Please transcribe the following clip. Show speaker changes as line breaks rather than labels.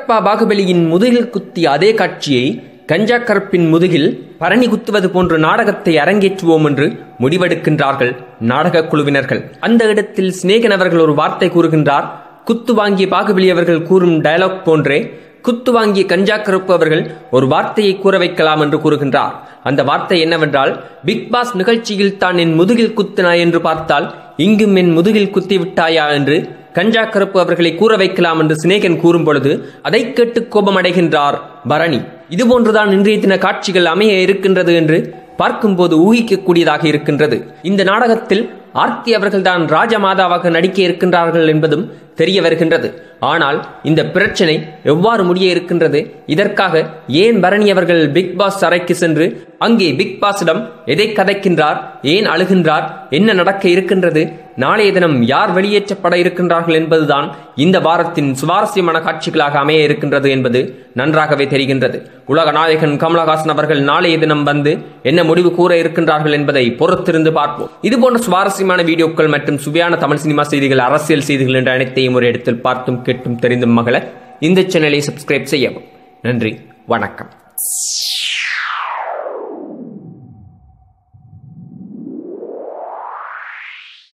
கட்டப்பா பாகுபலியின் முதுகில் குத்திய அதே காட்சியை கஞ்சா கருப்பின் முதுகில் பரணி குத்துவது போன்ற நாடகத்தை அரங்கேற்றுவோம் என்று முடிவெடுக்கின்றார்கள் நாடக குழுவினர்கள். அந்த இடத்தில் சிநேகன் அவர்கள் ஒரு வார்த்தை கூறுகின்றார். குத்து வாங்கிய பாகுபலி அவர்கள் கூறும் டயலாக் போன்றே குத்து வாங்கிய கஞ்சா கருப்பு அவர்கள் ஒரு வார்த்தையை கூற வைக்கலாம் என்று கூறுகின்றார். அந்த வார்த்தை என்னவென்றால், பிக் பாஸ் நிகழ்ச்சியில் தான் என் முதுகில் குத்தினாய் என்று பார்த்தால் இங்கும் என் முதுகில் குத்தி விட்டாயா என்று கஞ்சா கருப்பு அவர்களை கூற வைக்கலாம் என்று சிநேகன் கூறும் பொழுது அதை கேட்டு கோபமடைகின்றார் பரணி. இதுபோன்றுதான் இன்றைய தின காட்சிகள் அமைய இருக்கின்றது என்று பார்க்கும்போது ஊகிக்கக்கூடியதாக இருக்கின்றது. இந்த நாடகத்தில் ஆர்த்தி அவர்கள்தான் ராஜமாதாவாக நடிக்க இருக்கின்றார்கள் என்பதும் தெரிய வருகின்றது. ஆனால் இந்த பிரச்சனை எவ்வாறு முடிய இருக்கின்றது? இதற்காக ஏன் பரணி அவர்கள் பிக் பாஸ் அறைக்கு சென்று அங்கே பிக் பாஸிடம் எதை கதைக்கின்றார், ஏன் அழுகின்றார், என்ன நடக்க இருக்கின்றது, நாளைய தினம் யார் வெளியேற்றப்பட இருக்கின்றார்கள் என்பதுதான் இந்த வாரத்தின் சுவாரஸ்யமான காட்சிகளாக அமைய இருக்கின்றது என்பது நன்றாகவே தெரிகின்றது. உலக நாயகன் கமலஹாசன் அவர்கள் நாளைய தினம் வந்து என்ன முடிவு கூற இருக்கின்றார்கள் என்பதை பொறுத்திருந்து பார்ப்போம். இதுபோன்ற சுவாரஸ்யமான வீடியோக்கள் மற்றும் சுவையான தமிழ் சினிமா செய்திகள், அரசியல் செய்திகள் என்ற அனைத்தையும் ஒரு இடத்தில் பார்த்தும் கேட்டும் தெரிந்தும் மகள இந்த சேனலை சப்ஸ்கிரைப் செய்யவும். நன்றி, வணக்கம்.